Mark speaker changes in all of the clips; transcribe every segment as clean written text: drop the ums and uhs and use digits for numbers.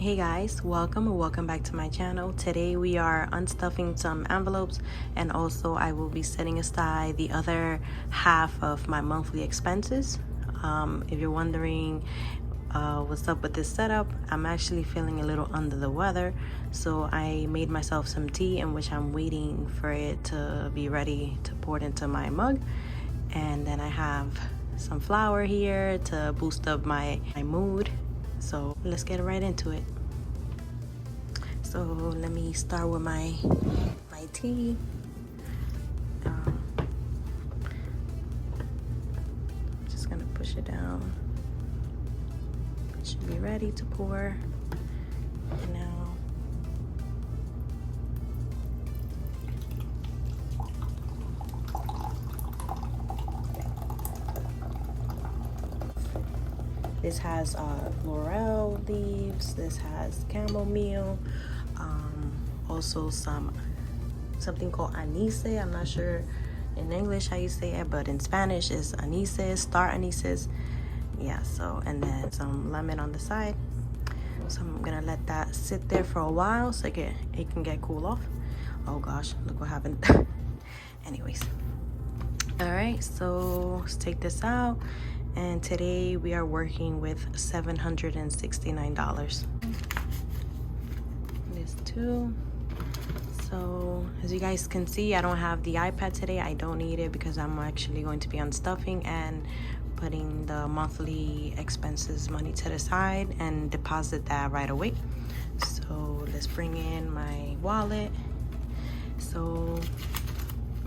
Speaker 1: Hey guys, welcome back to my channel. Today we are unstuffing some envelopes, and also I will be setting aside the other half of my monthly expenses. If you're wondering what's up with this setup, I'm actually feeling a little under the weather, so I made myself some tea in which I'm waiting for it to be ready to pour it into my mug. And then I have some flour here to boost up my mood. So let's get right into it. So let me start with my tea. Just gonna push it down. It should be ready to pour. And now this has laurel leaves, this has chamomile, also something called anise. I'm not sure in English how you say it, but in Spanish is anise, star anise. Yeah, so, and then some lemon on the side. So I'm gonna let that sit there for a while so it can get cool off. Oh gosh, look what happened. Anyways, all right, so let's take this out. And today we are working with $769. This too. So as you guys can see, I don't have the iPad today. I don't need it because I'm actually going to be unstuffing and putting the monthly expenses money to the side and deposit that right away. So let's bring in my wallet. So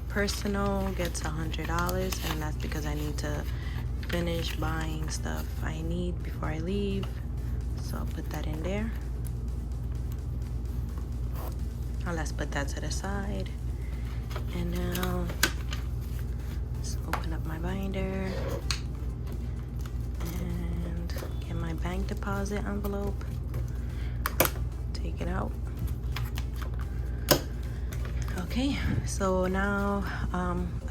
Speaker 1: personal gets $100, and that's because I need to finish buying stuff I need before I leave. So I'll put that in there. Now let's put that to the side. And now let's open up my binder and get my bank deposit envelope. Take it out. Okay, so now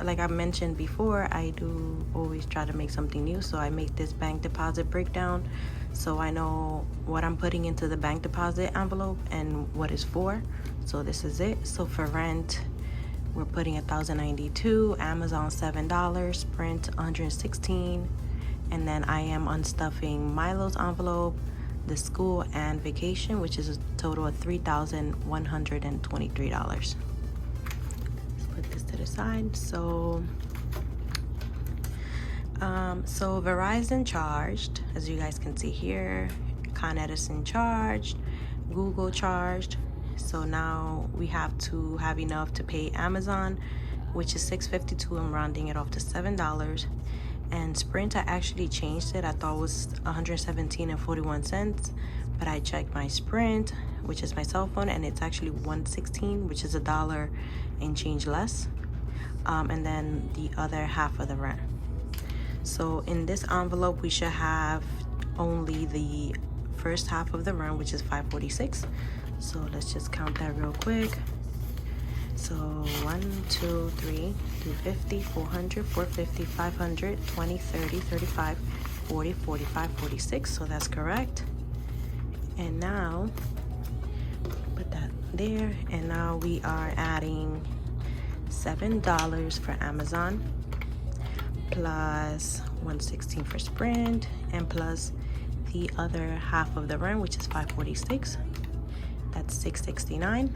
Speaker 1: like I mentioned before, I do always try to make something new, so I make this bank deposit breakdown so I know what I'm putting into the bank deposit envelope and what it's for. So this is it. So for rent, we're putting $1,092, Amazon $7, Sprint $116, and then I am unstuffing Milo's envelope, the school and vacation, which is a total of $3,123. Put this to the side. So Verizon charged, as you guys can see here, Con Edison charged, Google charged. So now we have to have enough to pay Amazon, which is $6.52. I'm rounding it off to $7. And Sprint, I actually changed it. I thought it was $117.41, but I checked my Sprint, which is my cell phone, and it's actually $116, which is $1 and change less. And then the other half of the rent. So in this envelope, we should have only the first half of the rent, which is $546. So let's just count that real quick. So 1, 2, 3, 250, 400, 450, 500, 20, 30, 35, 40, 45, 46. So that's correct. And now put that there. And now we are adding $7 for Amazon, plus $116 for Sprint, and plus the other half of the rent, which is $546. That's $669.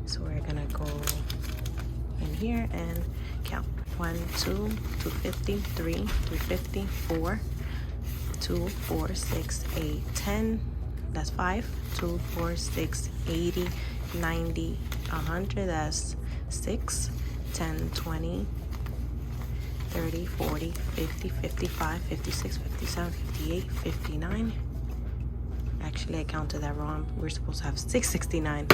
Speaker 1: So we're gonna go in here and count. 1, 2, 250, 3, 350, 4, 2, 4, 6, 8, 10. That's 5. 2, 4, 6, 80, 90, 100. That's 6, 10, 20, 30, 40, 50, 55, 56, 57, 58, 59. Actually, I counted that wrong. We're supposed to have 669.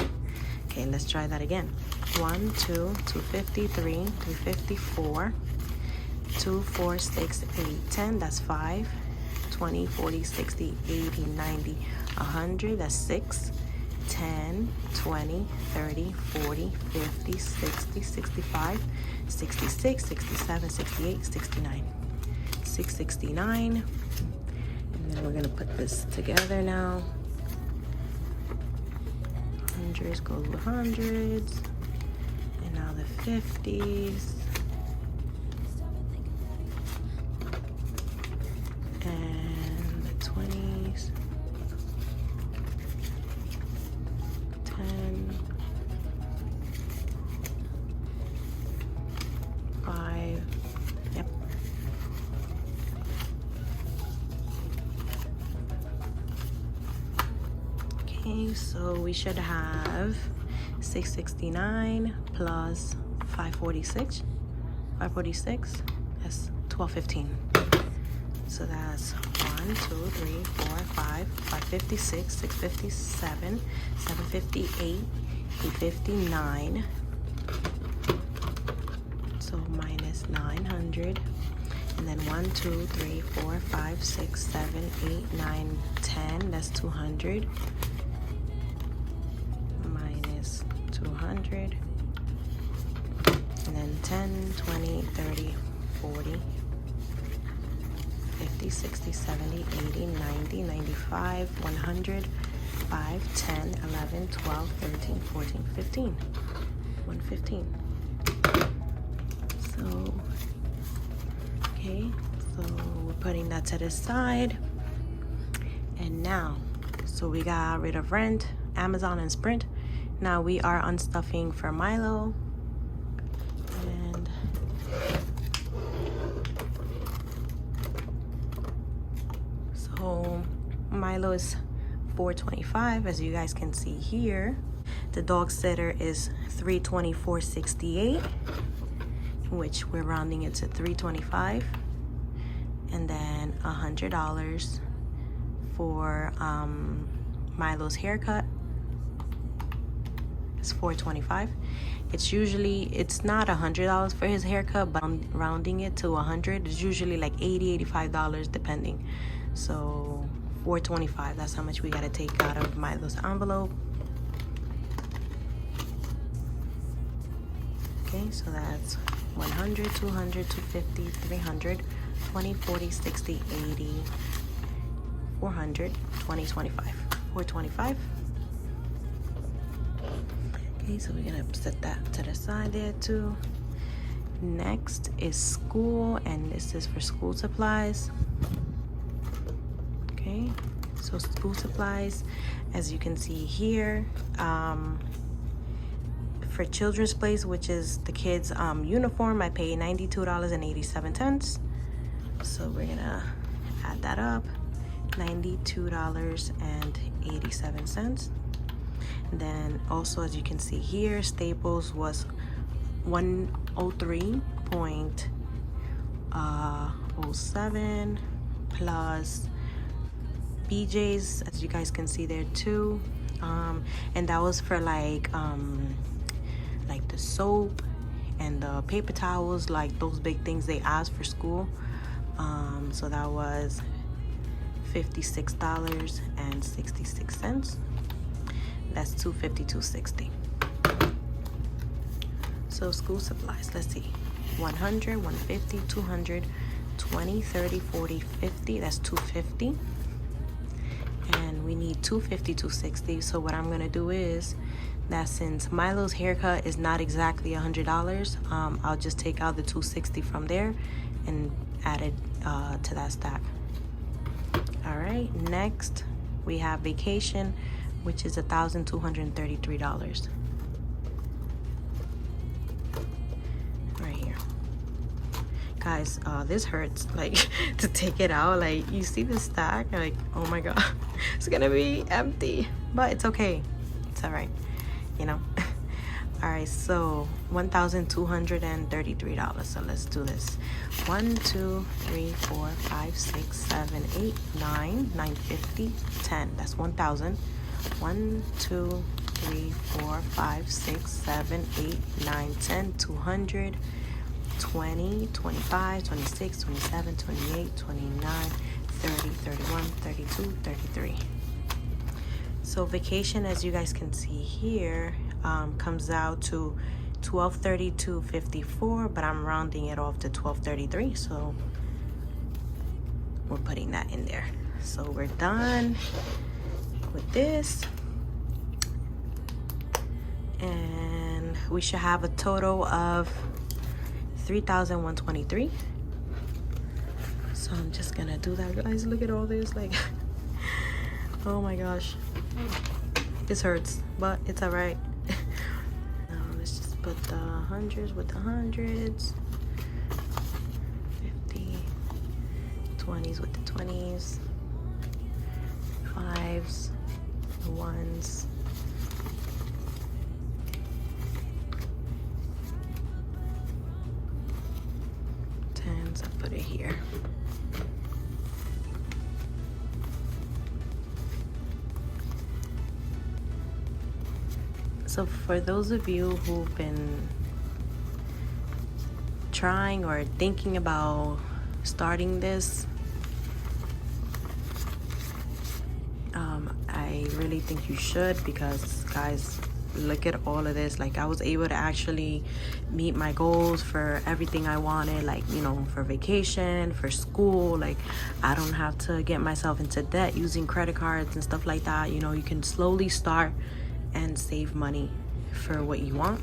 Speaker 1: Okay, let's try that again. 1, 2, 250, 3, 350, 4, 2, 4, 6, 8, 10. That's 5, 20, 40, 60, 80, 90, 100. That's 6, 10, 20, 30, 40, 50, 60, 65, 66, 67, 68, 69. 669. And then we're gonna put this together now. hundreds goes with hundreds, and now the 50s, and the 20s, 10, 5, yep. Okay, so we should have 669 plus 546. 546, that's 1215. So that's 1, 2, 3, 4, 5, 556, 657, 758, 859. So minus 900. And then 1, 2, 3, 4, 5, 6, 7, 8, 9, 10. That's 200. Minus 200. And then 10, 20, 30, 40, 50, 60, 70, 80, 90, 95, 100, 5, 10, 11, 12, 13, 14, 15. 115. So, okay, so we're putting that to the side. And now, so we got rid of Rent, Amazon, and Sprint. Now we are unstuffing for Milo. And so Milo is $4.25, as you guys can see here. The dog sitter is $324.68, which we're rounding it to $325, and then $100 for Milo's haircut. It's $425. It's not $100 for his haircut, but I'm rounding it to $100. It's usually like $80, $85 depending. So $425, that's how much we gotta take out of Milo's envelope. Okay, so that's 100, 200, 250, 300, 20, 40, 60, 80, 400, 20, 25, 425. Okay, so we're gonna set that to the side there too. Next is school, and this is for school supplies. Okay, so school supplies, as you can see here, for Children's Place, which is the kids' uniform, I paid $92.87. So we're gonna add that up, $92.87. And then also, as you can see here, Staples was 103.07 plus BJ's, as you guys can see there too, and that was for like the soap and the paper towels, like those big things they asked for school. So that was $56.66. That's $252.60. So school supplies, let's see, 100, 150, 200, 20, 30, 40, 50. That's $250. And we need $250, $260. So what I'm gonna do is that since Milo's haircut is not exactly $100, I'll just take out the $260 from there and add it to that stack. All right, next we have vacation, which is $1,233. Right here. Guys, this hurts, like, to take it out. Like, you see the stack, like, oh my god, it's gonna be empty, but it's okay, it's all right, you know. All right, so $1,233. So let's do this. 1, 2, 3, 4, 5, 6, 7, 8, 9, 9, 50, 10. That's 1,000. 1, 2, 3, 4, 5, 6, 7, 8, 9, 10, 200, 20, 25, 26, 27, 28, 29, 30, 31, 32, 33. So vacation, as you guys can see here, comes out to $1,232.54, but I'm rounding it off to $1,233, so we're putting that in there. So we're done with this. and we should have a total of $3,123. So I'm just gonna do that, guys. Look at all this, like oh my gosh, this hurts, but it's all right. Now let's just put the hundreds with the hundreds, 50, 20s with the 20s, 5s, the 1s, 10s. I put it here. So for those of you who've been trying or thinking about starting this, I really think you should, because guys, look at all of this. Like, I was able to actually meet my goals for everything I wanted, like, you know, for vacation, for school. Like, I don't have to get myself into debt using credit cards and stuff like that. You know, you can slowly start and save money for what you want.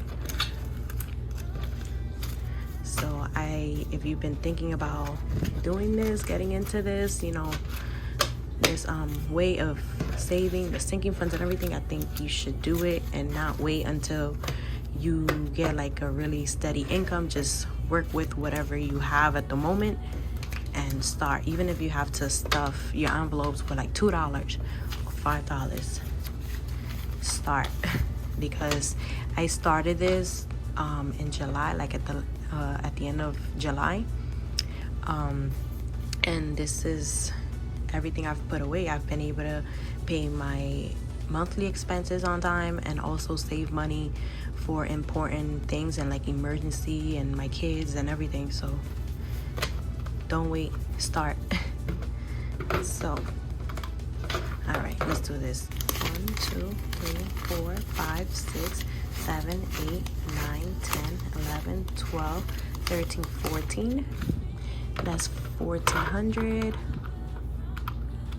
Speaker 1: So if you've been thinking about doing this, getting into this, you know, this way of saving, the sinking funds and everything, I think you should do it and not wait until you get like a really steady income. Just work with whatever you have at the moment and start. Even if you have to stuff your envelopes with like $2 or $5, start. Because I started this in July, like at the end of July, and this is everything I've put away. I've been able to pay my monthly expenses on time and also save money for important things and like emergency and my kids and everything. So don't wait, start. So all right, let's do this. 1, 2, 3, 4, 5, 6, 7, 8, 9, 10, 11, 12, 13, 14. That's 1,400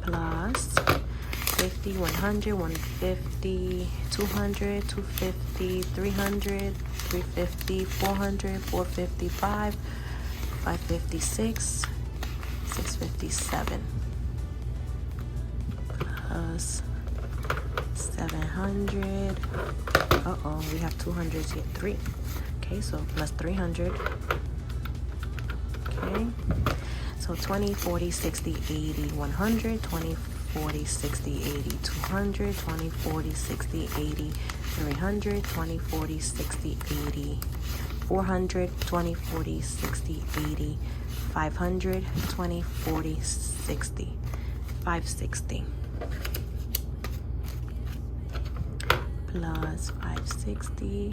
Speaker 1: plus 50, 100, 150, 200, 250, 300, 350, 400, 455, 556, 657 plus 700. Uh-oh, we have 200s here. 3. Okay, so plus 300. Okay, so 20, 40, 60, 80, 100, 20, 40, 60, 80, 200, 20, 40, 60, 80, 300, 20, 40, 60, 80, 400, 20, 40, 60, 80, 500, 20, 40, 60, 560. Plus 560,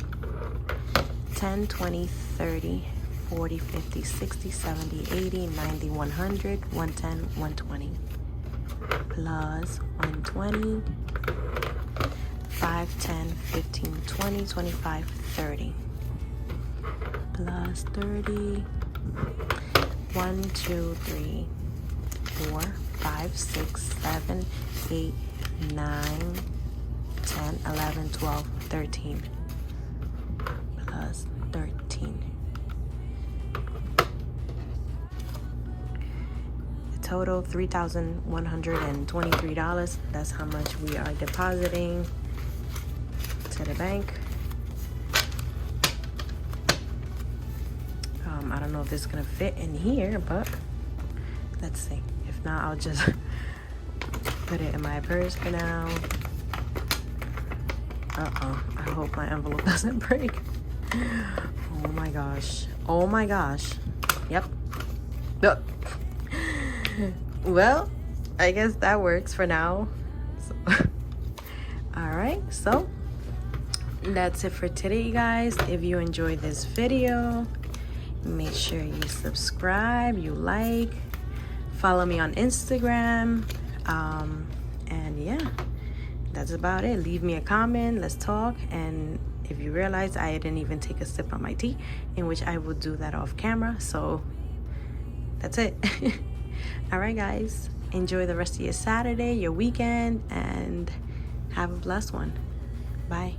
Speaker 1: 10, 20, 30, 40, 50, 60, 70, 80, 90, 100, 110, 120. Plus 120, 5, 10, 15, 20, 25, 30. Plus 30, 1, 2, 3, 4, 5, 6, 7, 8, 9, 10, 11, 12, 13. Plus 13. The total $3,123. That's how much we are depositing to the bank. I don't know if this is gonna fit in here, but let's see. If not, I'll just put it in my purse for now. I hope my envelope doesn't break. Oh my gosh. Oh my gosh. Yep. Well, I guess that works for now. So, all right, so that's it for today, you guys. If you enjoyed this video, make sure you subscribe, you like, follow me on Instagram, and yeah, that's about it. Leave me a comment, let's talk. And if you realize I didn't even take a sip of my tea, in which I will do that off camera, so that's it. All right, guys, enjoy the rest of your Saturday, your weekend, and have a blessed one. Bye.